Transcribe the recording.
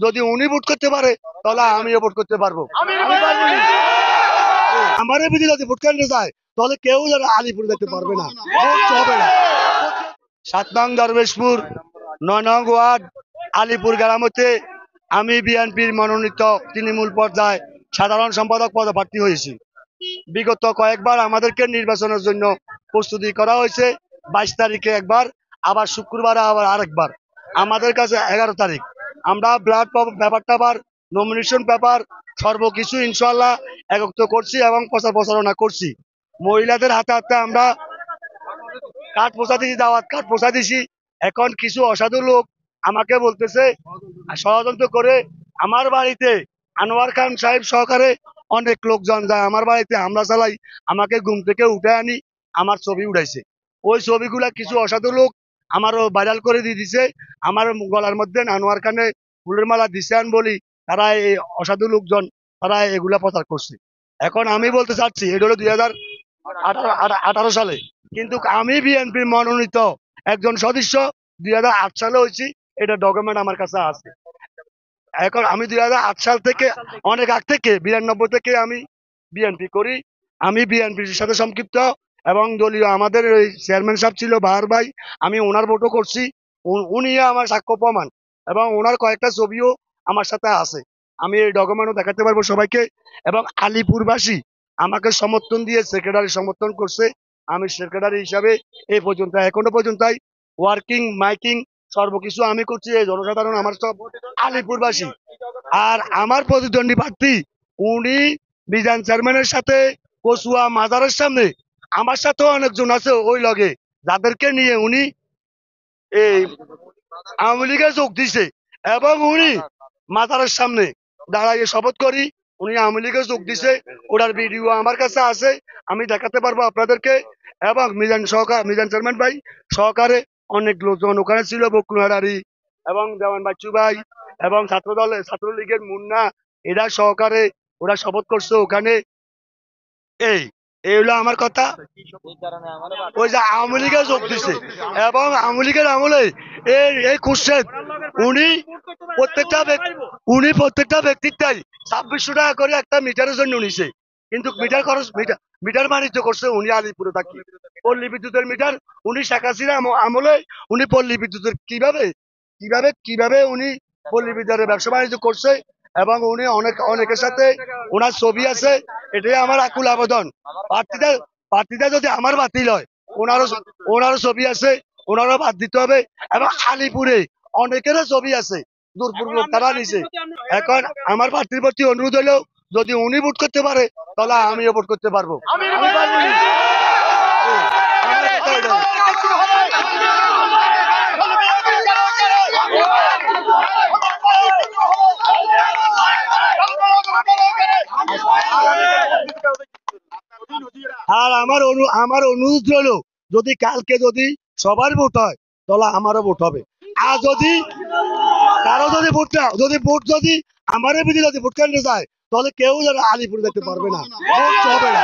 যদি উনি ভোট করতে পারে তাহলে আমিও ভোট করতে পারবো। আমি পারবো না। আমার বিধি যদি ভোট কেন্দ্রে যায় তাহলে কেউ যেন আলিপুর যেতে পারবে না, ভোট হবে না। 7 নং দরবেশপুর 9 নং ওয়ার্ড আলিপুর গ্রাম হতে আমি বিএনপির মনোনীত তৃণমূল পর্যায়ে সাধারণ সম্পাদক পদপ্রার্থী হয়েছি। বিগত কয়েকবার আমাদেরকে নির্বাচনের জন্য প্রস্তুতি করা হয়েছে। 22 তারিখে একবার, আবার শুক্রবারে আবার আরেকবার। আমাদের কাছে 11 তারিখ আমরা ব্লাড পেপারটা আবার নমিনেশন পেপার সর্বকিছু ইনশাল্লাহ একত্র করছি এবং প্রচারণা করছি। মহিলাদের হাতে হাতে আমরা কার্ড পৌঁছা দিয়েছি, দাওয়াত কার্ড পৌঁছা দিয়েছি। এখন কিছু অসাধু লোক আমাকে বলতেছে ষড়যন্ত্র করে আমার বাড়িতে আনোয়ার খান সাহেব সহকারে অনেক লোকজন যায় আমার বাড়িতে হামলা চালাই, আমাকে ঘুম থেকে উঠে আনি আমার ছবি উঠাইছে। ওই ছবিগুলা কিছু অসাধু লোক আমারও ভাইরাল করে দিয়ে দিছে। আমার গলার মধ্যে আনোয়ার খানে ফুলের মালা দিছে আন বলি তারা এই অসাধু লোকজন তারা এগুলা প্রচার করছে। এখন আমি বলতে চাচ্ছি এটা হলো 2018 সালে, কিন্তু আমি বিএনপির মনোনীত একজন সদস্য 2008 সালে হয়েছি, এটা ডকুমেন্ট আমার কাছে আছে। এখন আমি 2008 সাল থেকে অনেক আগ থেকে 92 থেকে আমি বিএনপি করি। আমি বিএনপির সাথে সম্পৃক্ত এবং দলীয় আমাদের ওই চেয়ারম্যান সাহেব ছিল বাহার ভাই, আমি ওনার ভোটও করছি। উনি আমার সাক্ষ্য প্রমাণ এবং ওনার কয়েকটা ছবিও আমার সাথে আছে। আমি এই ডকুমেন্টও দেখাতে পারবো সবাইকে। এবং আলিপুরবাসী আমাকে সমর্থন দিয়ে সেক্রেটারি সমর্থন করছে। আমি সেক্রেটারি হিসাবে এই পর্যন্ত এখনো পর্যন্ত ওয়ার্কিং মাইকিং সর্বকিছু আমি করছি। এই জনসাধারণ আমার সব আলিপুরবাসী। আর আমার প্রতিদ্বন্দ্বী প্রার্থী উনি বিধান চেয়ারম্যানের সাথে কচুয়া মাজারের সামনে আমার সাথেও অনেকজন আছে ওই লগে, যাদেরকে নিয়ে উনি এই আওয়ামী লীগে যোগ দিছে এবং উনি মাজারের সামনে দাঁড়াইয়ে শপথ করি উনি আওয়ামী লীগে যোগ দিছে। ওটার ভিডিও আমার কাছে আছে, আমি দেখাতে পারবো আপনাদেরকে। এবং মিজান চেয়ারম্যান ভাই সহকারে অনেক লোকজন ওখানে ছিল, বকুলহারি এবং দেওয়ান বাচ্চু ভাই এবং ছাত্রলীগের মুন্না এরা সহকারে ওরা শপথ করছে ওখানে। এই এই হলো আমার কথা। ওই যে আওয়ামী লীগে যোগ দিছে এবং আওয়ামী লীগের আমলে এই খুরশেদ প্রত্যেকটা ব্যক্তিটাই 2600 টাকা করে একটা মিটারের জন্য নিছে, কিন্তু মিটার বাণিজ্য করছে উনি আলিপুরে থাকি। পল্লী বিদ্যুতের মিটার উনি শেখ হাসিনা আমলে উনি পল্লী বিদ্যুতের কিভাবে উনি পল্লী বিদ্যুতের ব্যবসা বাণিজ্য করছে এবং উনি অনেকের সাথে ওনার ছবি আছে। এটাই আমার আকুল আবেদন। প্রার্থীটা যদি আমার বাতিল হয় ওনারও ছবি আছে, ওনারও বাদ দিতে হবে। এবং আলিপুরে অনেকেরও ছবি আছে, দূরপুর লোক তারা নিছে। এখন আমার প্রার্থীর প্রতি অনুরোধ হলো যদি উনি ভোট করতে পারে তাহলে আমিও ভোট করতে পারবো। আমি পারবো না। আর আমার অনুরোধ হলো যদি কালকে যদি সবার ভোট হয় তাহলে আমারও ভোট হবে। আর যদি কারো যদি ভোট আমার বিধি যদি ভোট কেন্দ্রে যায় তাহলে কেউ যেন আলিপুর যেতে পারবে না, ভোট হবে না।